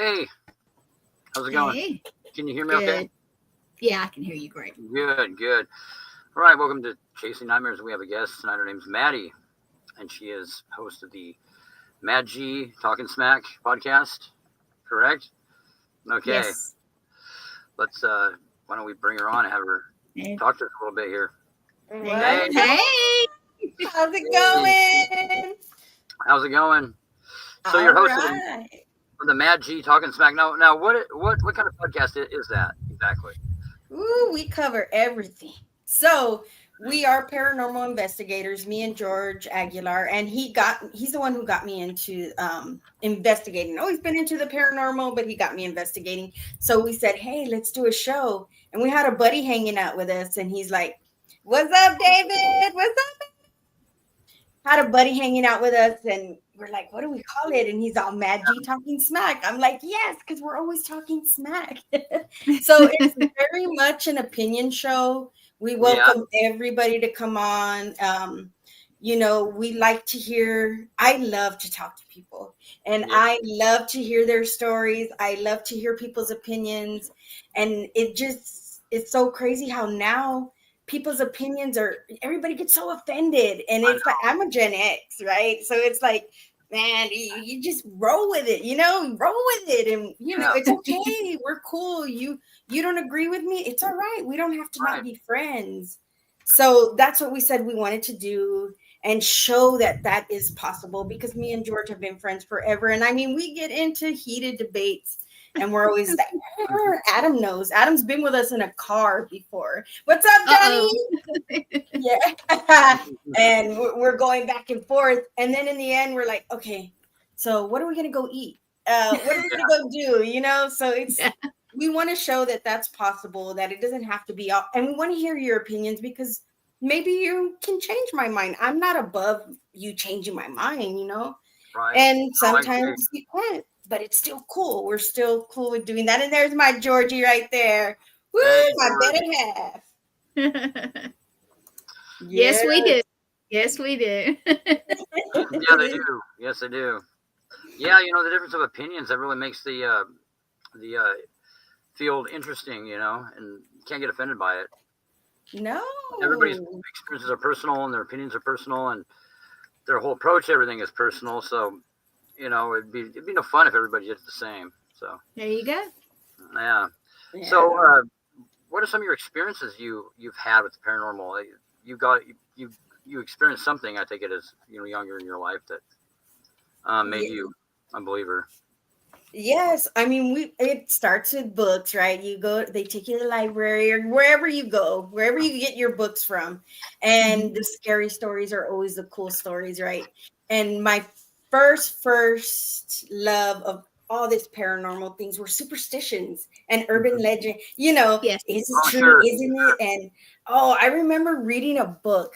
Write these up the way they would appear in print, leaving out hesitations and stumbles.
Hey, how's it going? Hey, Can you hear me good. okay? Yeah, I can hear you great. Good. All right, welcome to Chasing Nightmares. We have a guest tonight. Her name's Maddy, and she is host of the Madgy Talking Smack podcast, correct? Okay, Yes. let's, why don't we bring her on and have her Hey. talk to us a little bit here. Hey. How's it going? How's it going? So you're hosting the Madgy Talking Smack. Now, what kind of podcast is that exactly? Ooh, we cover everything. So we are paranormal investigators, me and George Aguilar, and he's the one who got me into investigating. Always been into the paranormal, but he got me investigating. So we said, hey, let's do a show. And we had a buddy hanging out with us, and he's like, what's up, David? What's up? Had a buddy hanging out with us, and we're like, what do we call it? And he's all Madgy Talking Smack. I'm like, yes, because we're always talking smack. So it's very much an opinion show. We welcome everybody to come on. We like to hear, I love to talk to people, and I love to hear their stories. I love to hear people's opinions. And it's so crazy how now people's opinions everybody gets so offended, and it's like, I'm a Gen X, right? So it's like, man, you just roll with it, roll with it. And, it's okay. We're cool. You don't agree with me. It's all right. We don't have to not be friends. So that's what we said we wanted to do, and show that is possible, because me and George have been friends forever. And I mean, we get into heated debates, and we're always like, Adam knows. Adam's been with us in a car before. What's up, Johnny? Yeah. And we're going back and forth. And then in the end, we're like, okay, so what are we going to go eat? What are we going to go do? So it's, we want to show that that's possible, that it doesn't have to be all. And we want to hear your opinions, because maybe you can change my mind. I'm not above you changing my mind, Right. And sometimes you can't. But it's still cool. We're still cool with doing that. And there's my Georgie right there. Woo, my better half. Yes, we do. Yes, we do. Yeah, they do. Yes, they do. Yeah, the difference of opinions, that really makes the field interesting, and you can't get offended by it. No. Everybody's experiences are personal, and their opinions are personal, and their whole approach to everything is personal. So, it'd be no fun if everybody did the same. So there you go. Yeah. So, what are some of your experiences you've had with the paranormal? You experienced something, I take it, as younger in your life that made you a believer. Yes, I mean, it starts with books, right? They take you to the library or wherever you go, wherever you get your books from, and the scary stories are always the cool stories, right? And my first love of all this paranormal things were superstitions and urban legend. Is it true? Sure. Isn't it? And I remember reading a book.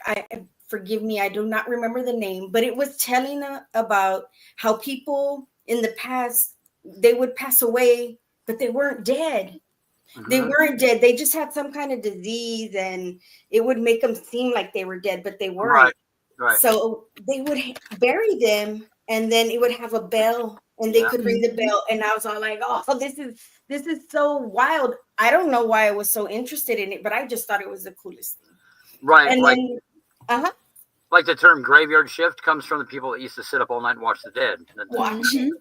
Forgive me, I do not remember the name, but it was telling about how people in the past, they would pass away, but they weren't dead. They weren't dead. They just had some kind of disease, and it would make them seem like they were dead, but they weren't. Right. So they would bury them, and then it would have a bell, and they could ring the bell. And I was all like, oh, this is so wild. I don't know why I was so interested in it, but I just thought it was the coolest thing. Right. And then, like the term graveyard shift comes from the people that used to sit up all night and watch the dead. Watching,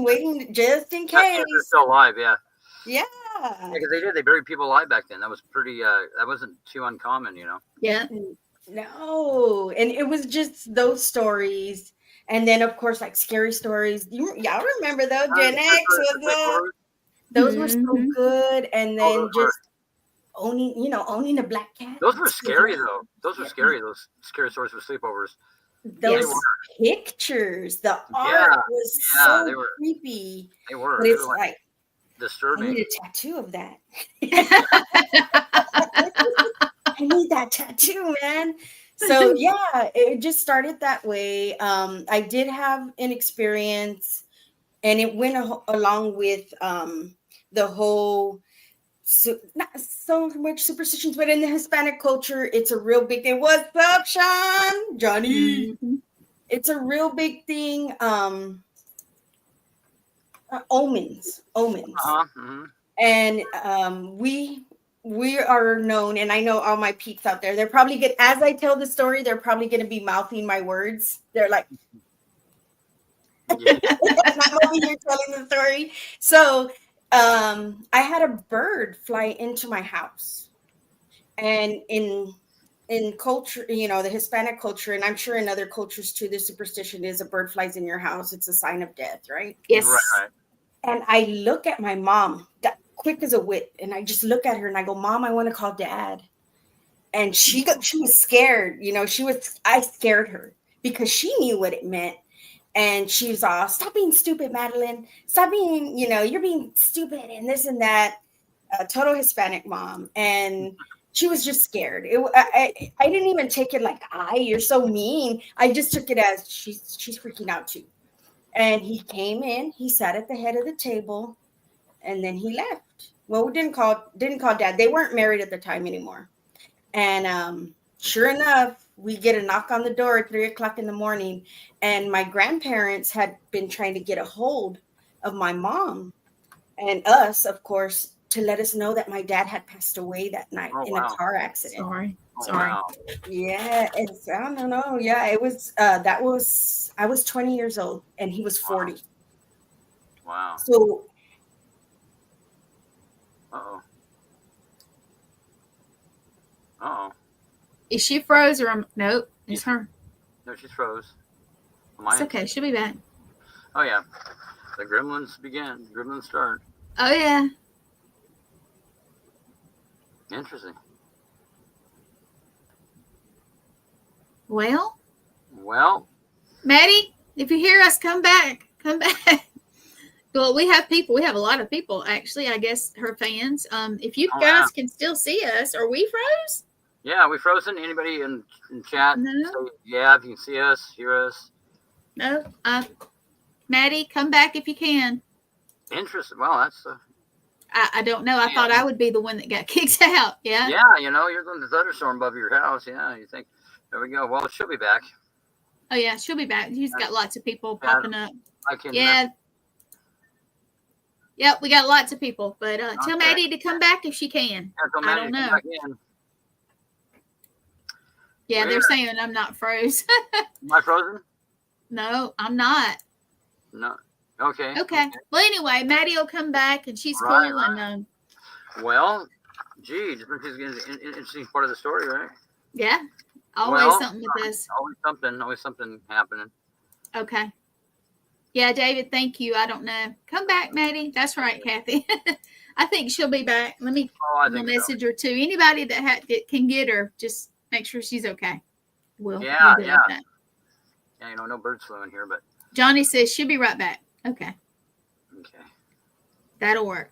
waiting just in case. They're still alive, yeah. Yeah. Because they did. They buried people alive back then. That was pretty, that wasn't too uncommon, Yeah. No. And it was just those stories. And then, of course, like scary stories. Y'all remember those? Gen X was those were so good. And then owning a black cat. Those were scary, though. Those were scary. Those scary stories for sleepovers. Those pictures, the art was so creepy. They were. But it's like disturbing. I need a tattoo of that. I need that tattoo, man. So it just started that way. I did have an experience, and it went along with the whole. So not so much superstitions, but in the Hispanic culture, it's a real big thing. What's up, Sean? Johnny? It's a real big thing. omens. Mm-hmm. And we are known, and I know all my peeps out there, they're probably good as I tell the story, they're probably going to be mouthing my words. They're like, Yeah. I'm over here telling the story. So I had a bird fly into my house, and in culture, the Hispanic culture, and I'm sure in other cultures too, the superstition is a bird flies in your house, it's a sign of death, right? Yes. Right. And I look at my mom, quick as a whip, and I just look at her and I go, Mom, I want to call Dad. And she was scared, I scared her because she knew what it meant. And she was all, stop being stupid, Madeline. Stop being, you're being stupid and this and that. A total Hispanic mom. And she was just scared. I didn't even take it like, you're so mean. I just took it as she's freaking out too. And he came in, he sat at the head of the table, and then he left. Well, we didn't call Dad. They weren't married at the time anymore. And sure enough, we get a knock on the door at 3:00 in the morning. And my grandparents had been trying to get a hold of my mom and us, of course, to let us know that my dad had passed away that night in a car accident. Sorry. Wow. Yeah, it's, I don't know. Yeah, it was, I was 20 years old and he was 40. Wow. So, Uh-oh. Is she froze or nope? It's her. No, she's froze. It's okay. She'll be back. Oh, yeah. The gremlins begin. Gremlins start. Oh, yeah. Interesting. Well, Maddy, if you hear us, come back. Come back. Well, we have a lot of people, actually, I guess, her fans. If you guys can still see us, are we froze? Yeah, we frozen? Anybody in chat? No. Say, yeah, if you can see us, hear us. No. Maddy, come back if you can. Interesting. Well, that's... I don't know. I thought I would be the one that got kicked out. Yeah. Yeah, you're going to thunderstorm above your house. Yeah, you think, there we go. Well, she'll be back. Oh, yeah, she'll be back. She's got lots of people popping up. I can... Yeah. Yep, we got lots of people. But tell Maddy to come back if she can. Yeah, I don't know. Yeah, they're saying I'm not froze. Am I frozen? No, I'm not. No. Okay. Well, anyway, Maddy will come back, and she's cool. Right. And well, gee, this is an interesting part of the story, right? Yeah, always something with this. Always something happening. Okay. Yeah, David, thank you. I don't know. Come back, Maddy. That's right, Kathy. I think she'll be back. Let me message her too. Anybody that can get her, just make sure she's okay. We'll do that. Yeah, no birds flew in here, but Johnny says she'll be right back. Okay. That'll work.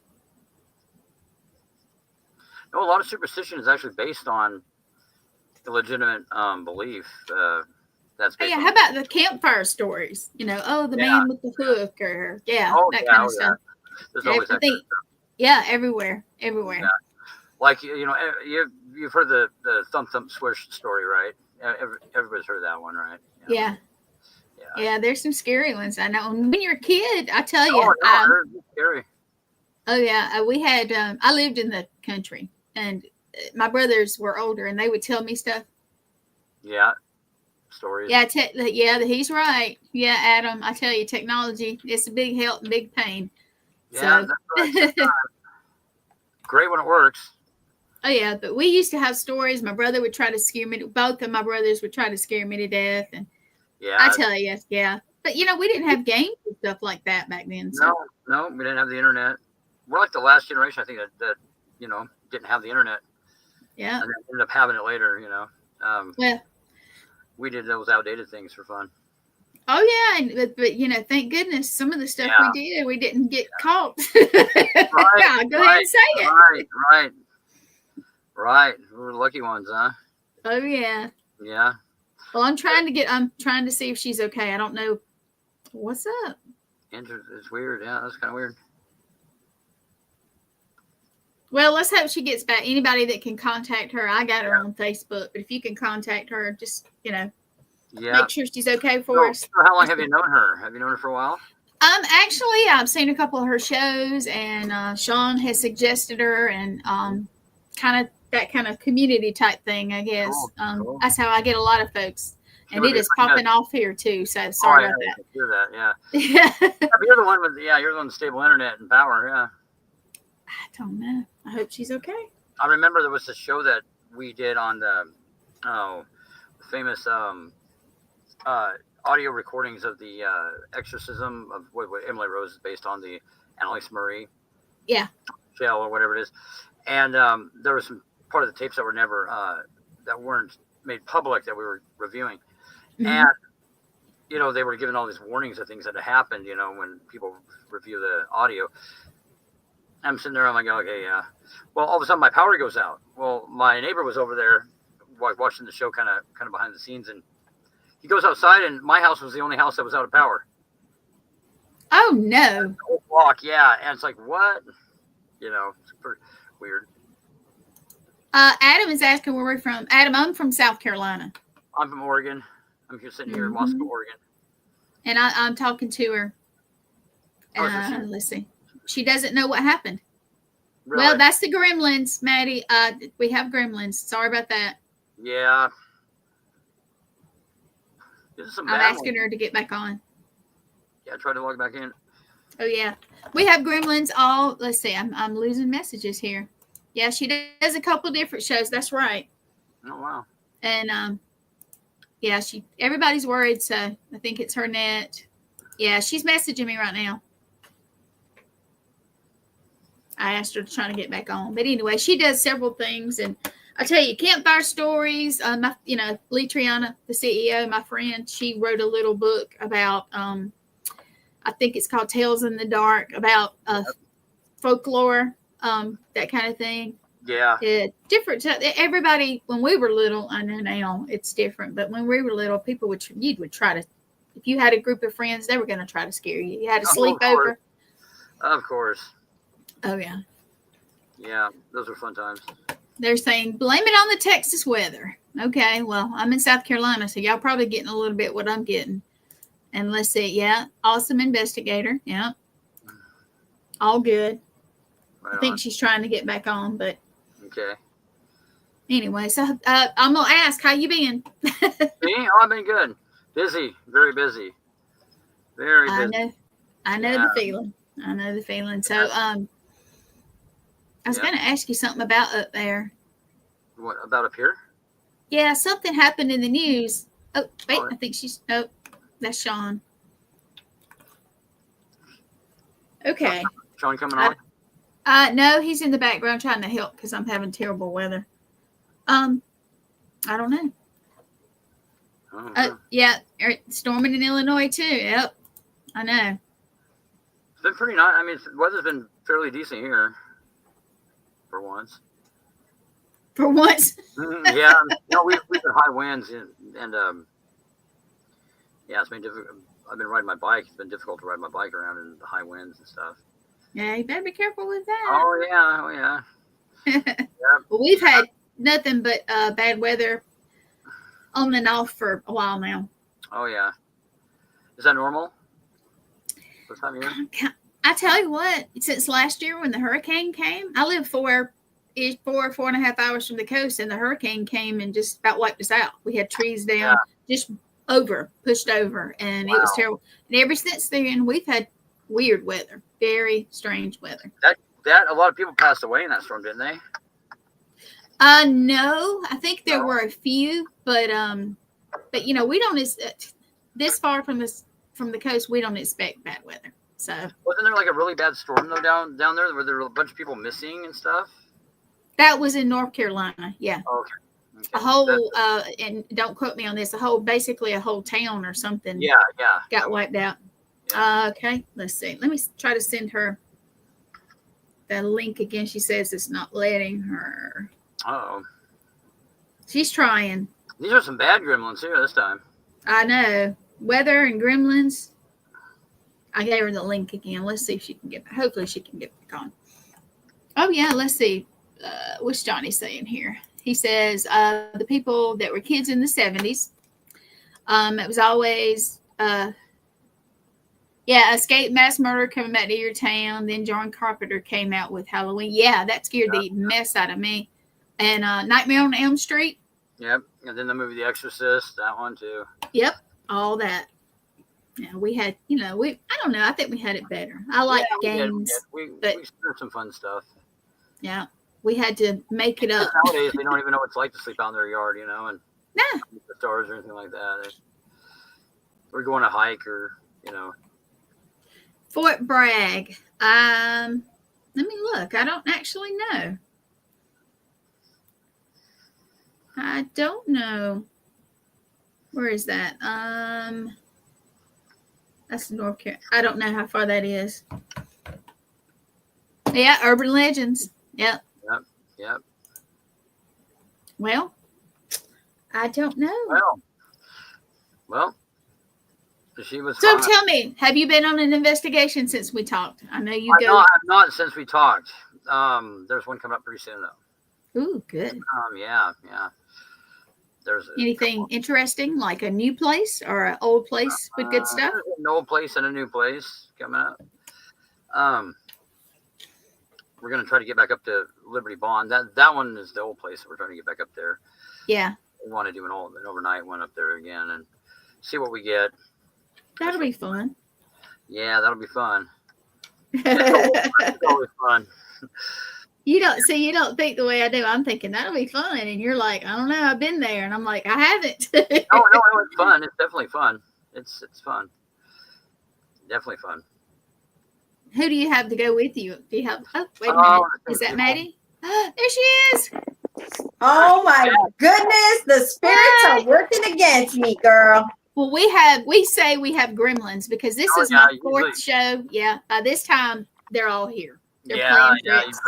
No, a lot of superstition is actually based on illegitimate belief. That's based how about the campfire stories? The man with the hook, or that kind of stuff. There's always that kind of stuff. Yeah, everywhere. Yeah. Like you've heard the thump thump swish story, right? Everybody's heard that one, right? Yeah, there's some scary ones. I know. When you're a kid, I tell you. They're scary. Oh, yeah. We had, I lived in the country, and my brothers were older, and they would tell me stuff. Yeah. Stories. Yeah, he's right. Yeah, Adam, I tell you, technology, it's a big help and big pain. Yeah, that's right. Great when it works. Oh, yeah, but we used to have stories. My brother would try to scare me. Both of my brothers would try to scare me to death, and I tell you, yeah. But, we didn't have games and stuff like that back then. So. No, we didn't have the internet. We're like the last generation, I think, that didn't have the internet. Yeah. And ended up having it later, We did those outdated things for fun. Oh, yeah. But thank goodness some of the stuff we didn't get caught. Right, go ahead and say it. Right. We were the lucky ones, huh? Oh, yeah. Yeah. Well, I'm trying to see if she's okay. I don't know. What's up? It's weird. Yeah, that's kind of weird. Well, let's hope she gets back. Anybody that can contact her, I got her on Facebook. But if you can contact her, just make sure she's okay for us. So how long have you known her? Have you known her for a while? Actually, I've seen a couple of her shows, and Sean has suggested her, and kind of that kind of community type thing, I guess. Cool. That's how I get a lot of folks, and it is popping off here too. So sorry about that. I hear that, yeah. Yeah. You're the one you're the one with stable internet and power, yeah. I don't know. I hope she's okay. I remember there was a show that we did on the famous audio recordings of the exorcism of what Emily Rose is based on, the Annalise Marie shell or whatever it is, and there was some part of the tapes that were never that weren't made public that we were reviewing, and they were given all these warnings of things that had happened, when people review the audio. I'm sitting there, I'm like, okay, yeah. Well, all of a sudden my power goes out. Well, my neighbor was over there watching the show kind of behind the scenes, and he goes outside, and my house was the only house that was out of power. Oh, no. The whole block, yeah. And it's like, what? It's pretty weird. Adam is asking where we're from. Adam, I'm from South Carolina. I'm from Oregon. I'm here sitting here in Moscow, Oregon. And I'm talking to her. Let's see. She doesn't know what happened. Really? Well, that's the gremlins, Maddie. We have gremlins. Sorry about that. Yeah. I'm asking her to get back on. Yeah, try to log back in. Oh, yeah. We have gremlins all. Let's see. I'm losing messages here. Yeah, she does a couple different shows. That's right. Oh, wow. And, yeah, everybody's worried, so I think it's her net. Yeah, she's messaging me right now. I asked her to try to get back on. But anyway, she does several things. And I tell you, Campfire Stories, Lee Triana, the CEO, my friend, she wrote a little book about, I think it's called Tales in the Dark, about folklore, that kind of thing. Yeah. Different. Everybody, when we were little, I know now it's different, but when we were little, people would try to, if you had a group of friends, they were going to try to scare you. You had a sleepover. Of course. Oh, yeah. Yeah, those were fun times. They're saying, blame it on the Texas weather. Okay, well, I'm in South Carolina, so y'all probably getting a little bit what I'm getting. And let's see, yeah, awesome investigator. Yeah. All good. Right, I think she's trying to get back on, but. Okay. Anyway, so I'm going to ask, how you been? Me? Oh, I've been good. Busy, very busy. Very busy. I know the feeling. I know the feeling. So, I was going to ask you something about up there. What, about up here? Yeah, something happened in the news. Oh, wait, I think that's Sean. Okay. Sean coming on? No, he's in the background trying to help because I'm having terrible weather. I don't know. Yeah, storming in Illinois too. Yep, I know. It's been pretty nice. I mean, the weather's been fairly decent here. For once. Yeah, we've been high winds and yeah, it's been difficult. I've been riding my bike. It's been difficult to ride my bike around in the high winds and stuff. Yeah, you better be careful with that. Oh yeah. Yeah. Well, we've had nothing but bad weather on and off for a while now. Oh yeah. Is that normal? This time of year? I tell you what, since last year when the hurricane came, I live 4.5 hours from the coast, and the hurricane came and just about wiped us out. We had trees down, just pushed over, and it was terrible. And ever since then, we've had weird weather, very strange weather. That a lot of people passed away in that storm, didn't they? No, I think there were a few, but we don't this far from the coast, we don't expect bad weather. So wasn't there like a really bad storm though down there? Were there a bunch of people missing and stuff? That was in North Carolina. Yeah. Okay. A whole and don't quote me on this. Basically a whole town or something. Yeah. Got wiped out. Yeah. Okay. Let's see. Let me try to send her the link again. She says it's not letting her. Uh-oh. She's trying. These are some bad gremlins here this time. I know. Weather and gremlins. I gave her the link again. Let's see if she can hopefully she can get back on. Oh, yeah. Let's see. What's Johnny saying here? He says the people that were kids in the 70s, it was always Yeah, Escape Mass Murder coming back to your town. Then John Carpenter came out with Halloween. Yeah, that scared the mess out of me. And Nightmare on Elm Street. Yep. And then the movie The Exorcist, that one too. Yep, all that. Yeah, we had, I don't know. I think we had it better. I like games. We experienced some fun stuff. Yeah, we had to make it up. Nowadays, they don't even know what it's like to sleep out in their yard, and the stars or anything like that. We're going to hike or, Fort Bragg. Let me look. I don't actually know. I don't know. Where is that? That's North Carolina. I don't know how far that is. Yeah, Urban Legends. Yep. Yep. Well, I don't know. Well. She was. So tell me, have you been on an investigation since we talked? I know you go. I've not since we talked. There's one coming up pretty soon though. Ooh, good. Yeah. There's anything interesting, like a new place or an old place with good stuff? An old place and a new place coming up. We're gonna try to get back up to Liberty Bond. That one is the old place. We're trying to get back up there. Yeah. We want to do an overnight one up there again and see what we get. That'll be fun. Yeah, that'll be fun. It's always fun. You don't think the way I do. I'm thinking that'll be fun, and you're like, I don't know, I've been there, and I'm like, I haven't. No, it's fun. It's definitely fun. It's fun. Definitely fun. Who do you have to go with you? Do you have? Oh, wait a minute. Is that Maddy? There she is. Oh my goodness, the spirits are working against me, girl. Well, we say we have gremlins because this is my fourth show. Yeah, by this time they're all here. They're playing tricks.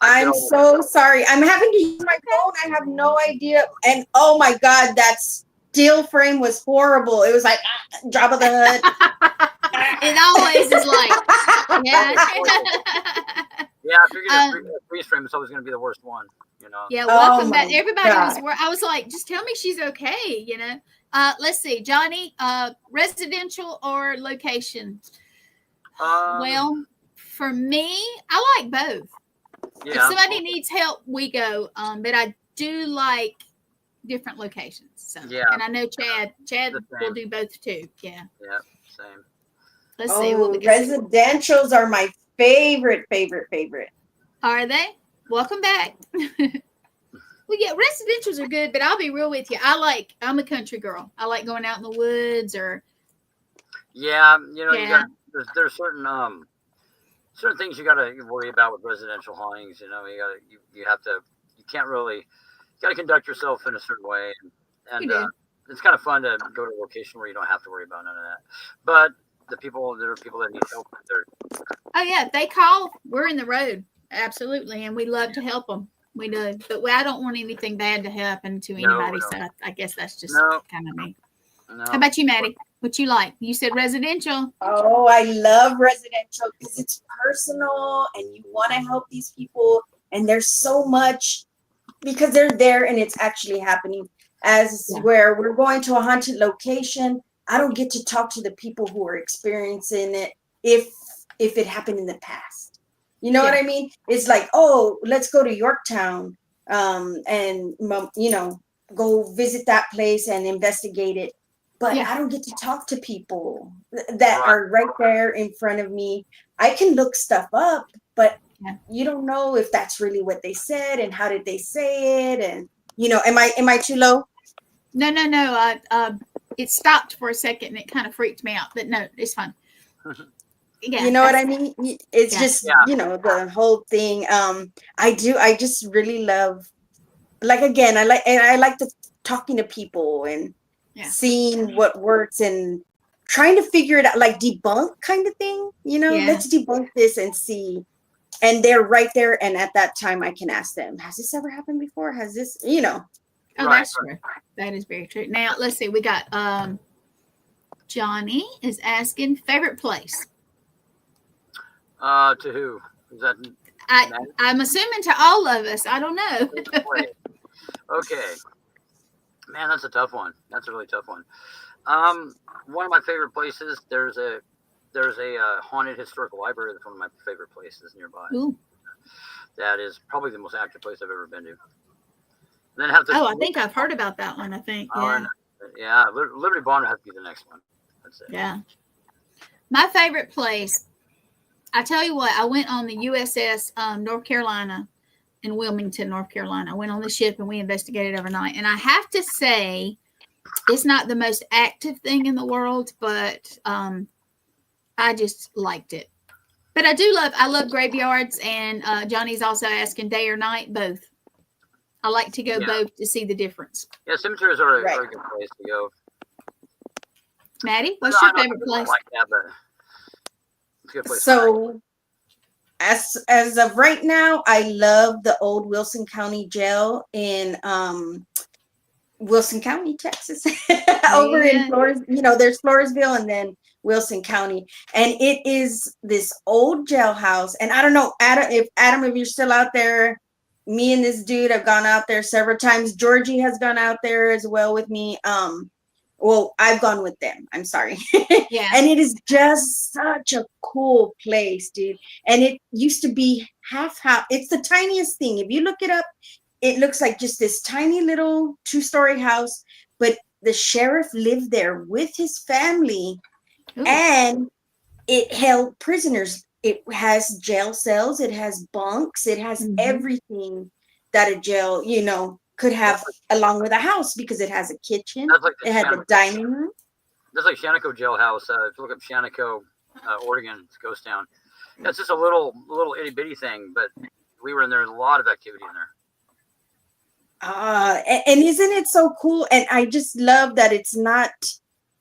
I'm so sorry. I'm having to use my phone. I have no idea. And oh my God, that still frame was horrible. It was like drop of the hood. It always is like, yeah. Yeah, I figured a freeze frame is always going to be the worst one. Yeah, welcome back. Everybody I was like, just tell me she's okay. Let's see, Johnny. Residential or location? Well, for me, I like both. Yeah. If somebody needs help, we go. But I do like different locations. So, and I know Chad will do both too. Yeah. Yeah, same. Let's see what we got. Residentials are my favorite. Are they? Welcome back. Well, yeah, residentials are good, but I'll be real with you. I'm a country girl. I like going out in the woods or. Yeah, there's certain things you got to worry about with residential hauntings. You got to conduct yourself in a certain way, and it's kind of fun to go to a location where you don't have to worry about none of that. But there are people that need help. Oh yeah, if they call, we're in the road, absolutely, and we love to help them. We do, but I don't want anything bad to happen to anybody. No. So I guess that's just kind of me. No. How about you, Maddy? What you like? You said residential. Oh, I love residential because it's personal and you want to help these people. And there's so much because they're there and it's actually happening. Where we're going to a haunted location, I don't get to talk to the people who are experiencing it if it happened in the past. You know what I mean? It's like, oh, let's go to Yorktown and, go visit that place and investigate it. But I don't get to talk to people that are right there in front of me. I can look stuff up, but you don't know if that's really what they said and how did they say it. And, am I too low? No. It stopped for a second and it kind of freaked me out. But no, it's fine. Yeah, you know what I mean? It's just, the whole thing. I just really love, I like the talking to people and seeing what works and trying to figure it out, like debunk kind of thing, let's debunk this and see. And they're right there. And at that time I can ask them, has this ever happened before? Has this, Oh, that's true. That is very true. Now let's see. We got, Johnny is asking favorite place. To who? Is that? I'm assuming to all of us. I don't know. Okay. Man, that's a tough one. That's a really tough one. One of my favorite places. There's a haunted historical library. That's one of my favorite places nearby. Ooh. That is probably the most active place I've ever been to. And then have I think I've heard about that one. I think. Yeah. Liberty Bond would have to be the next one. That's it. Yeah. My favorite place. I tell you what, I went on the USS North Carolina in Wilmington, North Carolina. I went on the ship and we investigated overnight. And I have to say, it's not the most active thing in the world, but I just liked it. But I love graveyards, and Johnny's also asking day or night, both. I like to go both to see the difference. Yeah, cemeteries are a good place to go. Maddy, what's your favorite place? I like that, but it's a good place. So, as of right now, I love the old Wilson County Jail in Wilson County, Texas. Over in Flores, there's Floresville and then Wilson County, and it is this old jailhouse. And I don't know, Adam, if you're still out there. Me and this dude have gone out there several times. Georgie has gone out there as well with me. Well, I've gone with them. I'm sorry. Yeah. And it is just such a cool place, dude. And it used to be half house. It's the tiniest thing. If you look it up, it looks like just this tiny little 2-story house. But the sheriff lived there with his family. Ooh. And it held prisoners. It has jail cells. It has bunks. It has everything that a jail, could have along with a house, because it has a kitchen. It had a dining room. That's like Shaniko Jailhouse. If you look up Shaniko, Oregon, it's a ghost town. That's just a little itty bitty thing, but we were in there. There's a lot of activity in there. And isn't it so cool? And I just love that it's not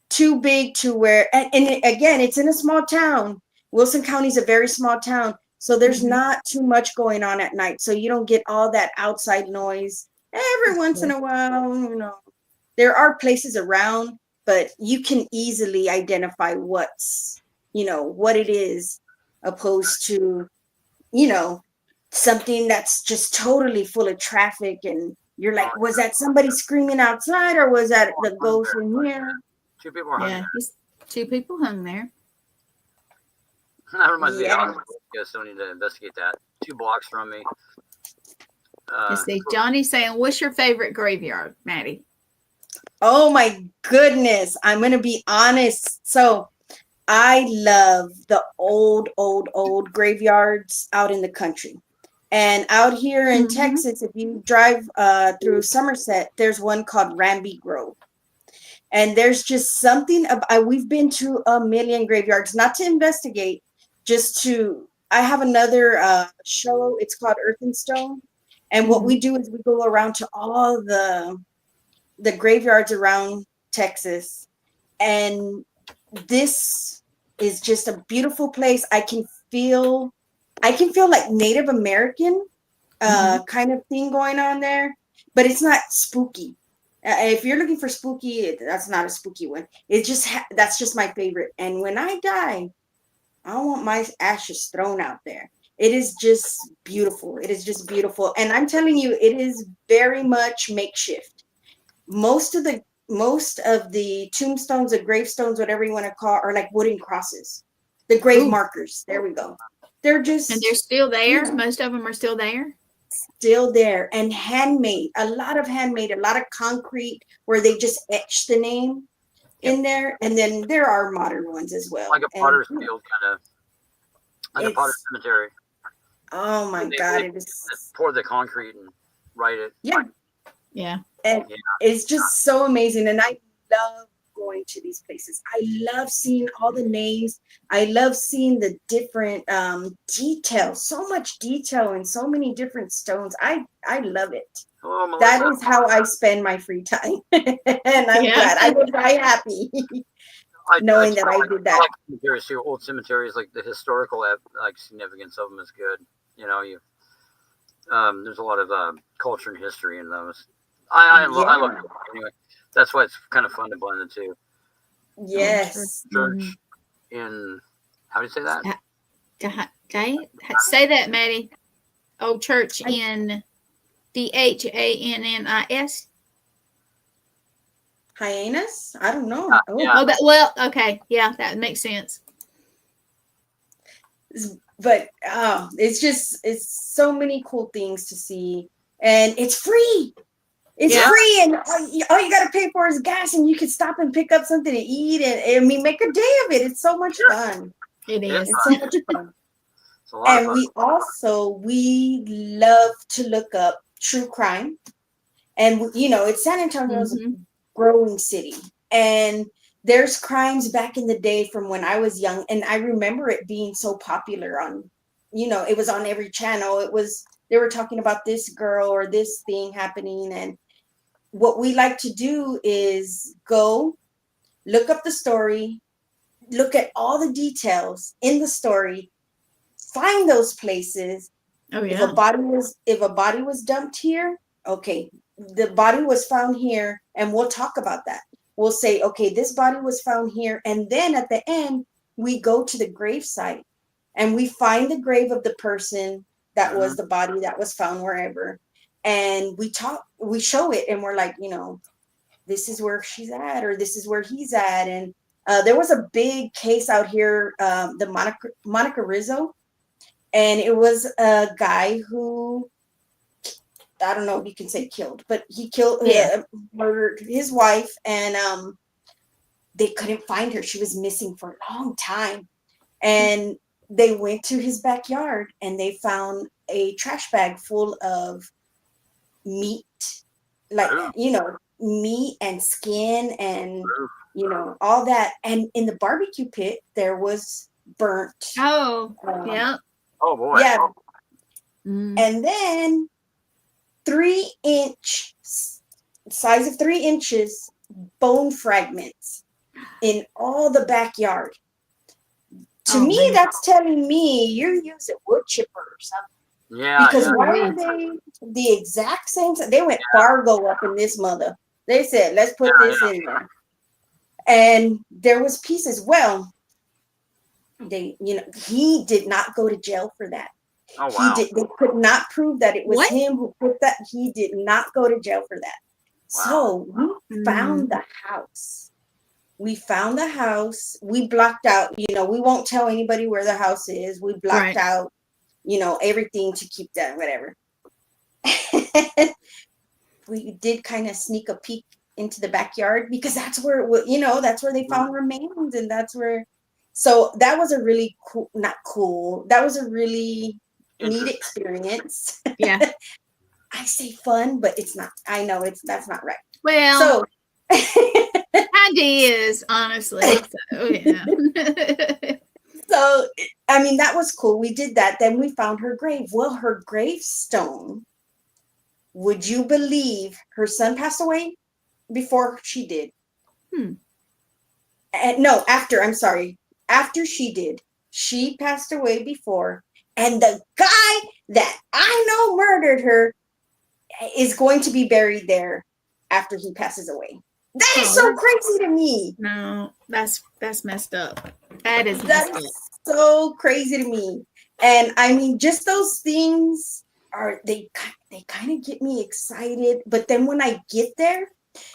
too big to where, and again, it's in a small town. Wilson County is a very small town, so there's not too much going on at night. So you don't get all that outside noise. Every once in a while, there are places around, but you can easily identify what's, what it is, opposed to, something that's just totally full of traffic. And you're like, was that somebody screaming outside, or was that the ghost in here? 2 people are hung there. 2 people hung there. That reminds me of I guess I need to investigate that. 2 blocks from me. Let's see. Johnny's saying, what's your favorite graveyard, Maddy? Oh my goodness. I'm going to be honest. So I love the old graveyards out in the country. And out here in Texas, if you drive through Somerset, there's one called Ramby Grove. And there's just something about, we've been to a million graveyards, not to investigate, I have another show. It's called Earth and Stone. And what we do is we go around to all the graveyards around Texas. And this is just a beautiful place. I can feel like Native American kind of thing going on there, but it's not spooky. If you're looking for spooky, that's not a spooky one. That's just my favorite. And when I die, I don't want my ashes thrown out there. It is just beautiful. It is just beautiful. And I'm telling you, it is very much makeshift. Most of the tombstones, the gravestones, whatever you want to call, are like wooden crosses. The grave markers. There we go. And they're still there. Most of them are still there. Still there, and handmade. A lot of concrete where they just etch the name in there. And then there are modern ones as well. Like a potter's field, kind of. Like a potter's cemetery. Oh my God. They pour the concrete and write it. Yeah. And it's just so amazing. And I love going to these places. I love seeing all the names. I love seeing the different details. So much detail and so many different stones. I love it. Oh, that is how I spend my free time. And I'm glad. I will die happy. Knowing that I did that. I like cemeteries too. Old cemeteries, like the historical significance of them is good. There's a lot of culture and history in those. I love it. Anyway, that's why it's kind of fun to blend the two. Yes. Church in, how do you say that? Say that, Maddy. Old church in DHANNIS. hyenas. I don't know. Oh, well, okay, yeah, that makes sense. But it's so many cool things to see, and it's free. It's free, and all you got to pay for is gas, and you can stop and pick up something to eat, and I mean, make a day of it. It's so much fun. It is. It's so much fun. And we love to look up true crime, and it's San Antonio's a growing city, and there's crimes back in the day from when I was young, and I remember it being so popular on, it was on every channel. They were talking about this girl or this thing happening, and what we like to do is go look up the story, look at all the details in the story, find those places. Oh yeah. If a body was dumped here, okay, the body was found here, and we'll talk about that. We'll say, okay, this body was found here, and then at the end we go to the grave site and we find the grave of the person that was the body that was found wherever, and we show it, and we're like, this is where she's at, or this is where he's at. And there was a big case out here, the Monica Rizzo, and it was a guy who, I don't know if you can say killed, but he murdered his wife, and they couldn't find her. She was missing for a long time, and they went to his backyard and they found a trash bag full of meat, like meat and skin and all that, and in the barbecue pit there was burnt. Yeah. Oh boy. Yeah. And then 3-inch size of 3 inches bone fragments in all the backyard. To me, that's telling me you're using wood chipper or something. Yeah. Because why are they the exact same? They went Fargo up in this mother. They said, let's put this in there. And there was pieces. Well, he did not go to jail for that. Oh, wow. They could not prove that it was him who put that. He did not go to jail for that. Wow. So we found the house. We found the house. We blocked out, we won't tell anybody where the house is. We blocked out, everything to keep that, whatever. We did kind of sneak a peek into the backyard because that's where, that's where they found remains. And that's where, so that was a really cool, not cool. That was a really neat experience. Yeah. I say fun, but it's not. I know that's not right. Well, so kind of is, honestly. So yeah. So I mean, that was cool. We did that. Then we found her grave. Well, her gravestone. Would you believe her son passed away before she did? And no, after. I'm sorry. After she did, she passed away before. And the guy that I know murdered her is going to be buried there after he passes away. That is so crazy to me. No, that's messed up. That is messed up. So crazy to me. And I mean, just those things they kind of get me excited. But then when I get there,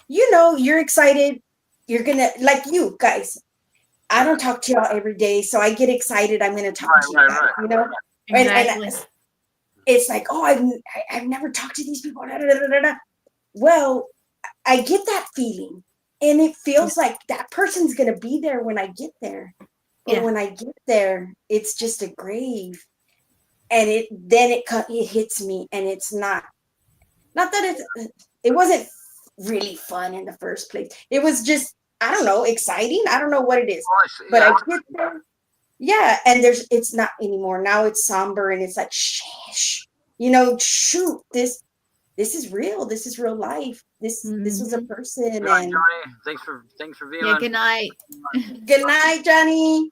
you're excited. You're gonna, like you guys. I don't talk to y'all every day, so I get excited. I'm gonna talk to you guys, Exactly. And it's like, I've never talked to these people. Well, I get that feeling, and it feels like that person's gonna be there when I get there. But when I get there, it's just a grave, and it hits me, and it's not that it wasn't really fun in the first place. It was just, I don't know, exciting. I don't know what it is, but I get there. Yeah, and it's not anymore. Now it's somber, and it's like, shoot, this is real. This is real life. This was a person. Good night, Johnny. Thanks for being on. Good night. Good night, Johnny.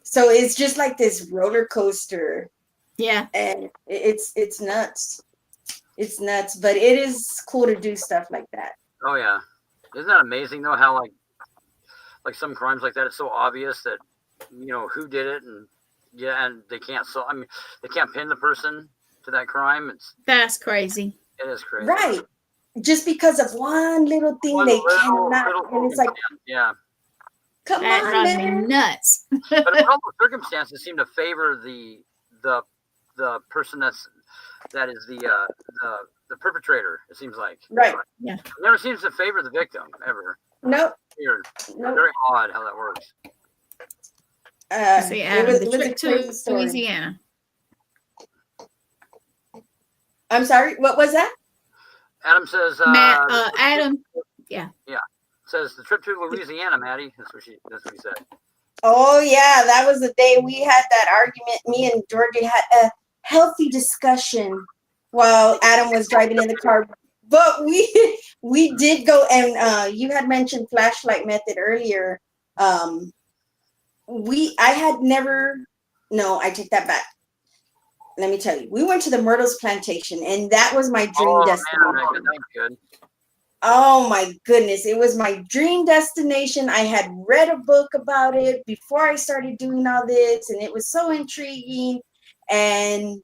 So it's just like this roller coaster. Yeah. And it's nuts. It's nuts, but it is cool to do stuff like that. Oh yeah. Isn't that amazing though, how like some crimes like that, it's so obvious that who did it, and they can't they can't pin the person to that crime. That's crazy. It is crazy. Right. just because of one little thing, they cannot. And it's like, yeah. Come that on, drives man. me nuts. But all the circumstances seem to favor the person that is the perpetrator. It seems like Right. Yeah. It never seems to favor the victim ever. Nope. Weird. Nope. Very odd how that works. See, It Adam, was the a trip crazy to story. Louisiana. I'm sorry. What was that? Adam says. Adam. Yeah. Says the trip to Louisiana, Maddie. That's what he said. Oh yeah, that was the day we had that argument. Me and Georgie had a healthy discussion while Adam was driving in the car. But we did go, and you had mentioned flashlight method earlier. I had never. No, I take that back. Let me tell you, we went to the Myrtles Plantation, and that was my dream destination. Man, that was good. Oh my goodness, it was my dream destination. I had read a book about it before I started doing all this, and it was so intriguing. And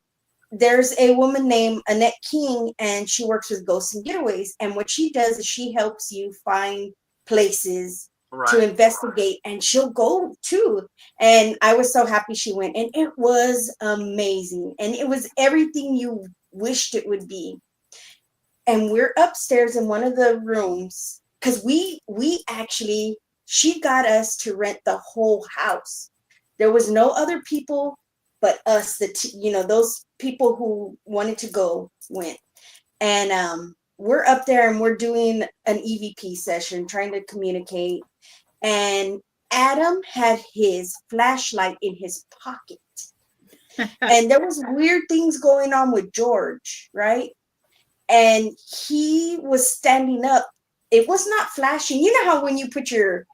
there's a woman named Annette King, and she works with Ghosts and Getaways. And what she does is she helps you find places to investigate, and she'll go too. And I was so happy she went, and it was amazing. And it was everything you wished it would be. And we're upstairs in one of the rooms because we actually, she got us to rent the whole house. There was no other people but us, those people who wanted to go went. And we're up there and we're doing an EVP session, trying to communicate. And Adam had his flashlight in his pocket. And there was weird things going on with George, right? And he was standing up. It was not flashing. You know how when you put your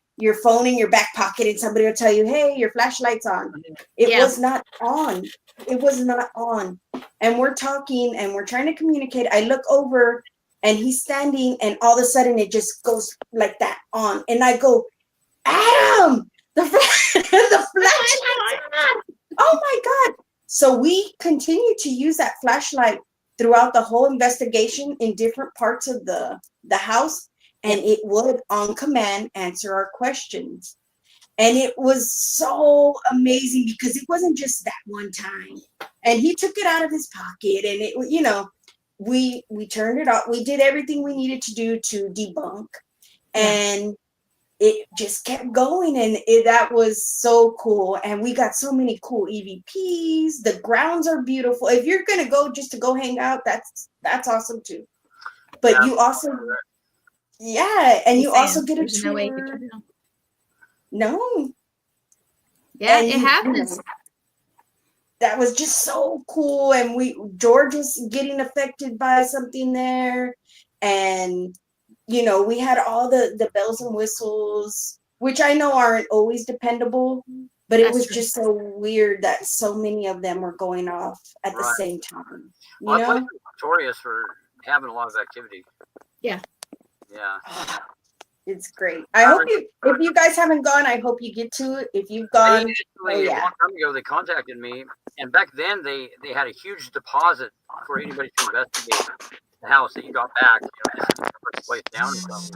phone in your back pocket and somebody will tell you, hey, your flashlight's on. It was not on. It was not on. And we're talking and we're trying to communicate. I look over and he's standing, and all of a sudden it just goes like that on. And I go, Adam, the flashlight's on. Oh my God. So we continue to use that flashlight throughout the whole investigation in different parts of the house, and it would on command answer our questions. And it was so amazing because it wasn't just that one time. And he took it out of his pocket, and it, we turned it off. We did everything we needed to do to debunk, and it just kept going, and that was so cool. And we got so many cool EVPs. The grounds are beautiful. If you're gonna go just to go hang out, that's awesome too. But you also, and you also get a tour. No. Yeah, it happens. That was just so cool. And George was getting affected by something there, and we had all the bells and whistles, which I know aren't always dependable, but it was just so weird that so many of them were going off at the same time. Well, I think notorious for having a lot of activity. Yeah. Yeah. It's great. I hope if you guys haven't gone, I hope you get to it. If you've gone, a long time ago, they contacted me, and back then they had a huge deposit for anybody to investigate the house that you got back. This is the first place down and stuff.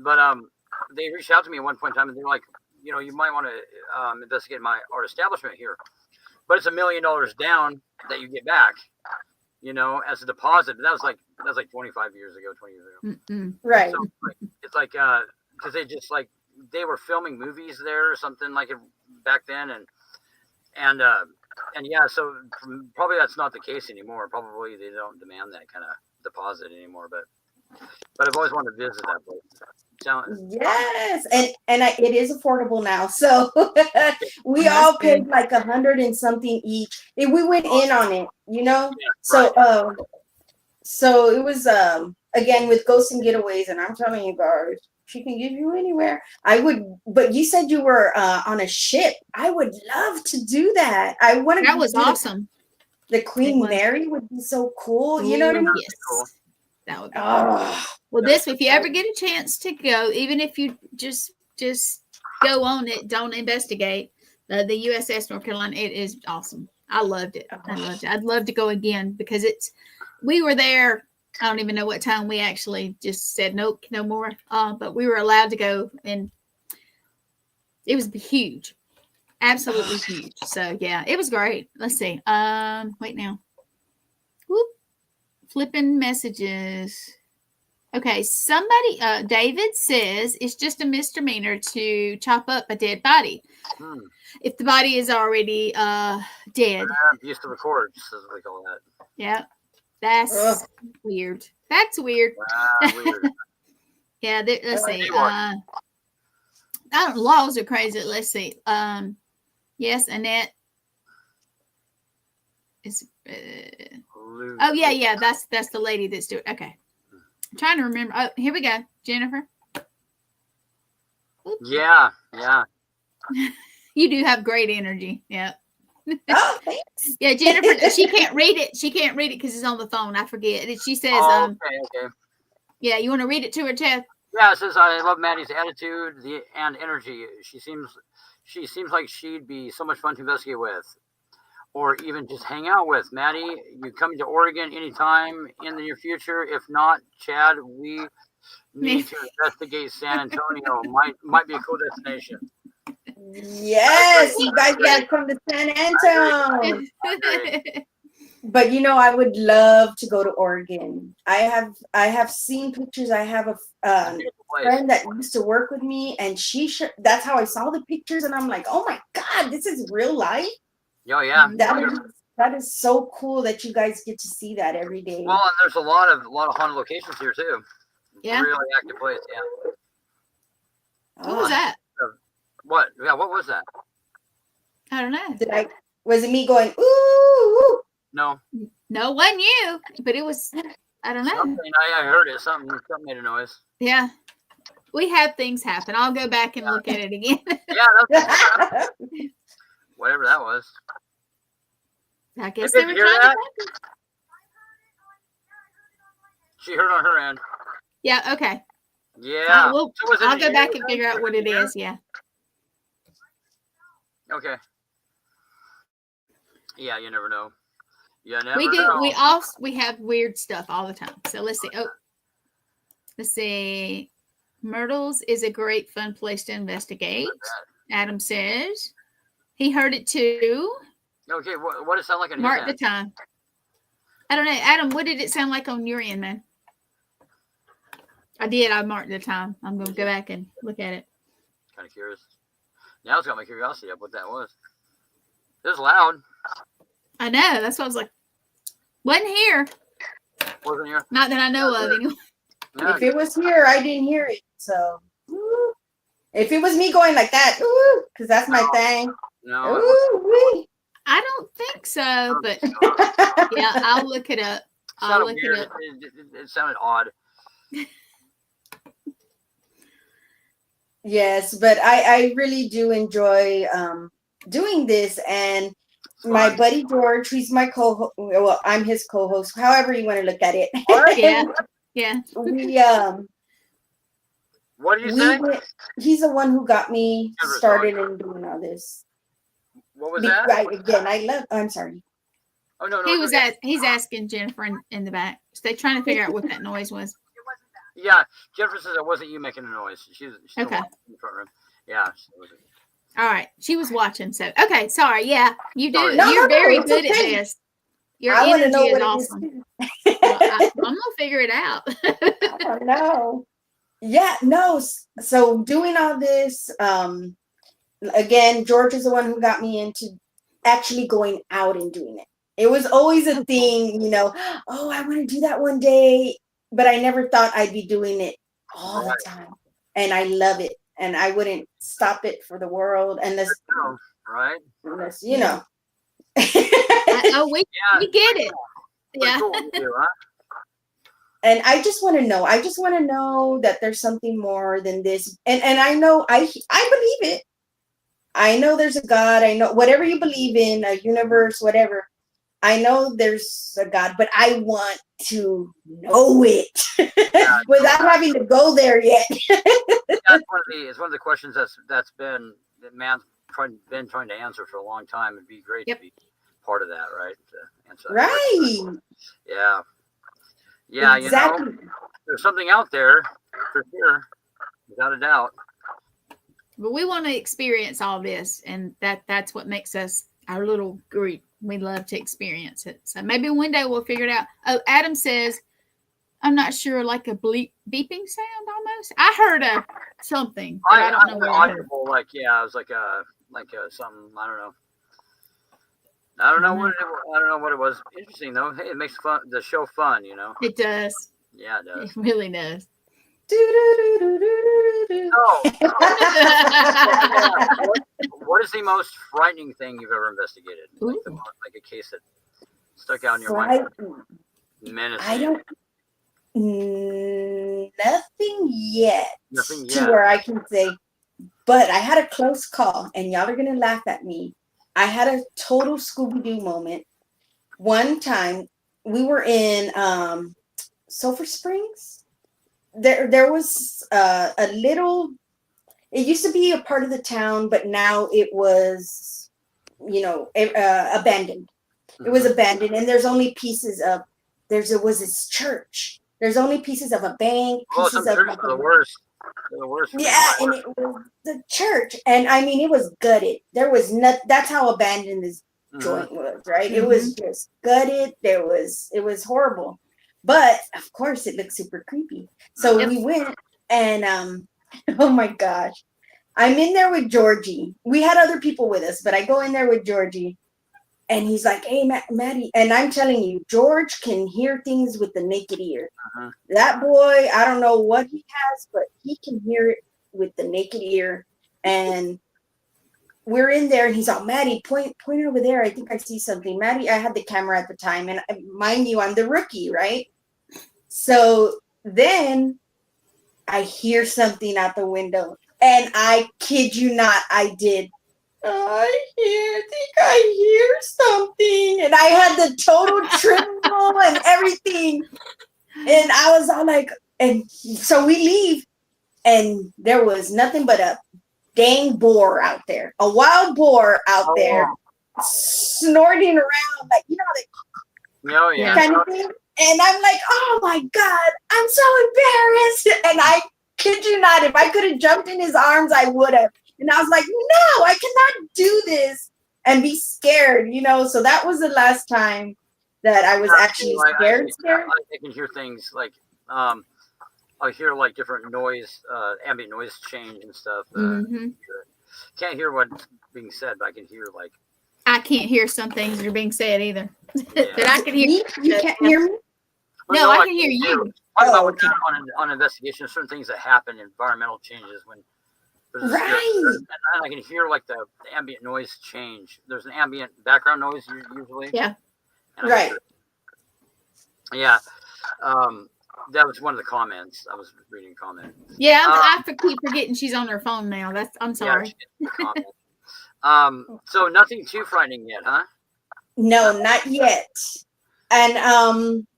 But they reached out to me at one point in time, and they're like, you might want to investigate my art establishment here, but it's $1 million down that you get back, as a deposit. But that was like 25 years ago, 20 years ago. Mm-mm. Right. So it's like because they were filming movies there or something like it back then, and yeah, so probably that's not the case anymore. Probably they don't demand that kind of deposit anymore, but I've always wanted to visit that place. Yes, and it is affordable now. So we all paid like $100 and something each. We went in on it, Yeah, so it was again with Ghosts and Getaways, and I'm telling you guys, she can get you anywhere. I would, but you said you were on a ship. I would love to do that. I want to. That was awesome. The Queen Mary would be so cool. You know what I mean? Yes. That would be cool. Well, if you ever get a chance to go, even if you just go on it, don't investigate, the USS North Carolina, it is awesome. I loved it. I'd love to go again because we were there I don't even know what time we actually just said nope, no more. But we were allowed to go, and it was huge, absolutely huge. So yeah, it was great. Let's see. Wait now. Whoop. Flipping messages. Okay, somebody, David says it's just a misdemeanor to chop up a dead body. If the body is already dead. Abuse of the corpse, as we call that. Yeah, that's weird. That's weird. Weird. Yeah, let's see. Laws are crazy. Let's see. Yes, Annette is. Oh yeah. That's the lady that's doing. Okay. I'm trying to remember. Oh, here we go. Jennifer. Oops. Yeah. You do have great energy. Yeah. Oh, thanks. Yeah, Jennifer, she can't read it. She can't read it because it's on the phone. I forget. She says, okay. Yeah, you want to read it to her, Chad? Yeah, it says, I love Maddy's attitude and energy. She seems like she'd be so much fun to investigate with, or even just hang out with. Maddy, you coming to Oregon anytime in the near future? If not, Chad, we need to investigate San Antonio. Might be a cool destination. Yes, you guys gotta come to San Antonio. But I would love to go to Oregon. I have seen pictures. I have a friend that used to work with me, and that's how I saw the pictures, and I'm like, oh my God, this is real life. Oh yeah. That is so cool that you guys get to see that every day. Well, and there's a lot of haunted locations here too. Yeah. Really active place. Yeah. What was that? What? Yeah. What was that? I don't know. Was it me going ooh? No, wasn't you, but it was, I don't know. I heard it. Something made a noise. Yeah. We have things happen. I'll go back and look at it again. Yeah. Whatever that was. I guess they were trying to. She heard on her end. Yeah, okay. Yeah. I'll go back and figure out what it is. Yeah. Okay. Yeah, you never know. You never we do. know. We have weird stuff all the time. So let's see. Let's see. Myrtles is a great fun place to investigate. Adam says he heard it too. Okay, what does it sound like on Mark your the end? time. I don't know, Adam. What did it sound like on your end, man? I did. I marked the time. I'm going to go back and look at it. Kind of curious. Now it's got my curiosity up what that was. It was loud. I know. That's why I was like, wasn't here. Wasn't here? Not that I know of, anyway. If it was here, I didn't hear it. So, if it was me going like that, because that's my thing. No. I don't think so, but yeah, I'll look it up. It sounded odd. Yes, but I really do enjoy doing this, and my buddy George, he's my co-host. Well, I'm his co-host. However you want to look at it. Yeah. We What do you say? He's the one who got me started in doing all this. What was that? I'm sorry. Oh no! He's asking Jennifer in the back. They're trying to figure out what that noise was. Yeah, Jennifer says it wasn't you making a noise. She's okay. In the front room. Yeah. All right. She was watching. So okay. Sorry. Yeah, you do. No, You're very good at this. Your I energy know is what awesome. I'm gonna figure it out. I don't know. Yeah. No. So doing all this. Again, George is the one who got me into actually going out and doing it. It was always a thing, oh, I want to do that one day, but I never thought I'd be doing it all the time. And I love it. And I wouldn't stop it for the world unless, we get it. Yeah. Cool, huh? And I just want to know that there's something more than this. And I know, I believe it. I know there's a God. I know whatever you believe in, a universe, whatever. I know there's a God, but I want to know it without having to go there yet. It's one of the questions that man's been trying to answer for a long time. It'd be great to be part of that, right? To answer that question. Yeah. Yeah, exactly. There's something out there for sure, without a doubt. But we want to experience all this, and that's what makes us our little group. We love to experience it. So maybe one day we'll figure it out. Oh, Adam says, I'm not sure, like a beeping sound almost. I heard something, but I don't know what I heard. Like, yeah, it was like something, I don't know. I don't know what it was. Interesting though. Hey, it makes the show fun, It does. Yeah, it does. It really does. What is the most frightening thing you've ever investigated? Like a case that stuck out in your mind? Menacing. I don't. Nothing yet. Nothing to yet. where I can say, but I had a close call, and y'all are gonna laugh at me. I had a total Scooby-Doo moment. One time, we were in Sulphur Springs. There was a little. It used to be a part of the town, but now it was, abandoned. It was abandoned, and there's only pieces of. It was this church. There's only pieces of a bank. Pieces of churches are the worst. They're the worst. Yeah, and it was the church, and I mean, it was gutted. There was not. That's how abandoned this joint was, right? It was just gutted. It was horrible, but of course, it looked super creepy. So we went, and oh my gosh, I'm in there with Georgie. We had other people with us, but I go in there with Georgie. And he's like, hey, Maddy. And I'm telling you, George can hear things with the naked ear. That boy, I don't know what he has, but he can hear it with the naked ear. And we're in there, and he's all, Maddy, point over there. I think I see something. Maddy, I had the camera at the time. And mind you, I'm the rookie, right? So then I hear something out the window. And I kid you not, I did. I think I hear something, and I had the total tremble and everything, and I was all like, and so we leave, and there was nothing but a dang boar out there, a wild boar out there, snorting around like kind of thing, and I'm like, oh my god, I'm so embarrassed, and I kid you not, if I could have jumped in his arms, I would have. And I was like, no, I cannot do this and be scared, So that was the last time that I was actually scared. I can hear things like, I hear like different noise, ambient noise change and stuff. Can't hear what's being said, but I can hear like. I can't hear some things that are being said either. Yeah. But I can hear. You can't hear me? No, I can hear you. On investigation, certain things that happen, environmental changes when. Right. And I can hear like the ambient noise change. There's an ambient background noise usually. Yeah. Right. Yeah. That was one of the comments. I was reading a comment. Yeah, I keep forgetting she's on her phone now. I'm sorry. Yeah, so nothing too frightening yet, huh? No, not yet. And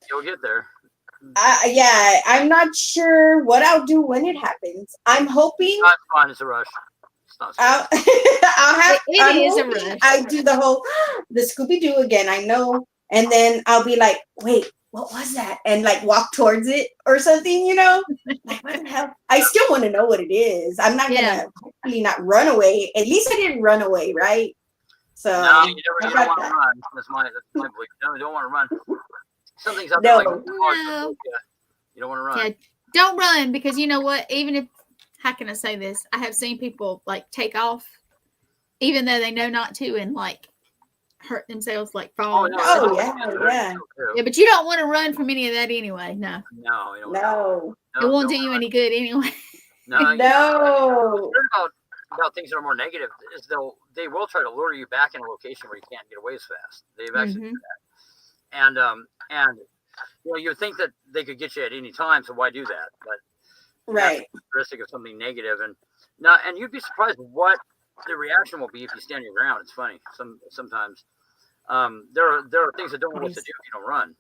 you'll get there. I'm not sure what I'll do when it happens. I'm hoping. It's not fun. It's a rush. It's not. It is a rush. I do the Scooby-Doo again. I know, and then I'll be like, wait, what was that? And like walk towards it or something, Like, what the hell? I still want to know what it is. I'm not gonna hopefully not run away. At least I didn't run away, right? So no, you don't want to run. That's my belief. No, you don't want to run. Something's up there. No. You don't want to run. Yeah, don't run, because you know what? Even if, how can I say this? I have seen people like take off, even though they know not to, and like hurt themselves, like fall. Yeah. Yeah, but you don't want to run from any of that anyway. No. No. It won't do you any good anyway. No. No. About things that are more negative is they will try to lure you back in a location where you can't get away as fast. They've actually done that. And you would think that they could get you at any time, so why do that? But right, that's the characteristic of something negative, and you'd be surprised what the reaction will be if you stand your ground. It's funny. Sometimes there are things that don't know what to do if you don't run.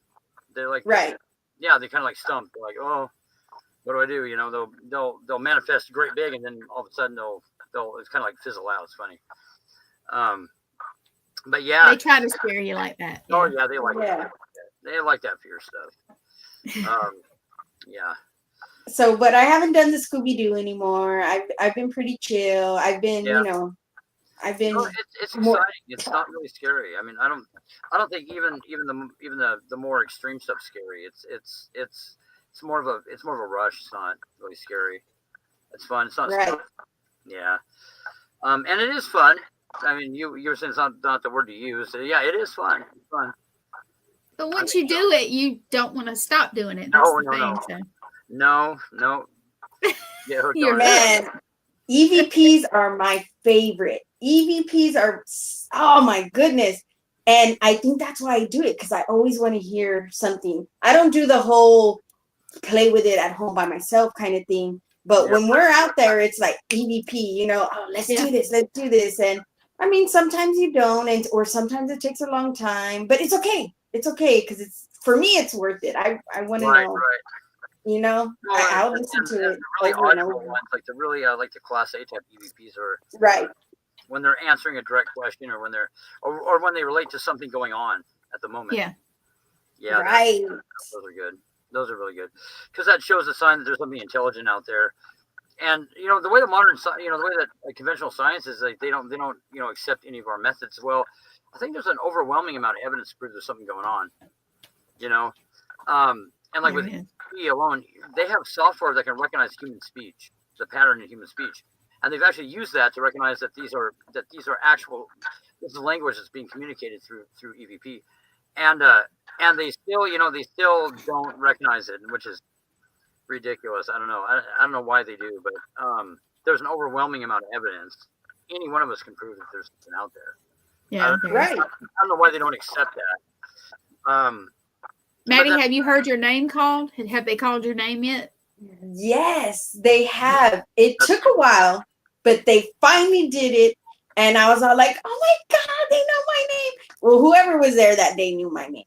They're like, right, they kind of like stumped. They're like, oh, what do I do? They'll manifest great big, and then all of a sudden they'll it's kind of like fizzle out. It's funny. But yeah, they try to scare you like that. Oh yeah, they like that. They like that fear stuff. Yeah. So, but I haven't done the Scooby-Doo anymore. I've been pretty chill. I've been, I've been it's more. exciting. It's not really scary. I mean, I don't think even the more extreme stuff's scary. It's more of a rush. It's not really scary. It's fun. It's not Right. scary. Yeah. And it is fun. I mean, you were saying it's not the word to use. So yeah, it is fun. It's fun. But once you do it, you don't want to stop doing it. That's No, the no, thing. no. So. No. Yeah, You're man. EVPs are my favorite. EVPs are, oh my goodness. And I think that's why I do it, because I always want to hear something. I don't do the whole play with it at home by myself kind of thing. But when we're out there, it's like EVP, oh, let's do this. And I mean, sometimes you don't, or sometimes it takes a long time, but it's okay. It's okay, because for me, it's worth it. I want to know. Right. I'll listen to it. Really audible ones, like the really like the Class A type EVPs, are right when they're answering a direct question, or when they're or when they relate to something going on at the moment. Yeah. Right. Those are good. Those are really good, because that shows a sign that there's something intelligent out there. And the way the modern, the way that conventional science is, like they don't accept any of our methods. Well, I think there's an overwhelming amount of evidence to prove there's something going on. And like with EVP alone, they have software that can recognize human speech, the pattern in human speech, and they've actually used that to recognize that these are actual. This is language that's being communicated through EVP, and they still don't recognize it, which is ridiculous. I don't know. I don't know why they do, but there's an overwhelming amount of evidence. Any one of us can prove that there's something out there. Yeah, right. I don't know why they don't accept that. Maddie, have you heard your name called? Have they called your name yet? Yes, they have. It took a while, but they finally did it. And I was all like, oh my God, they know my name. Well, whoever was there that day knew my name.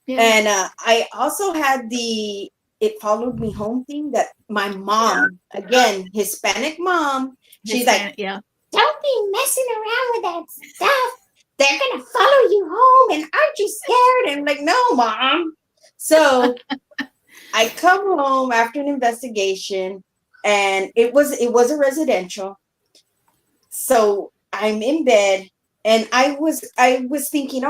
Yeah. And I also had the It Followed Me Home thing that my mom, again, Hispanic mom, she's like, don't be messing around with that stuff. They're going to follow you home. And aren't you scared? And I'm like, no, Mom. So I come home after an investigation, and it was a residential. So I'm in bed, and I was thinking,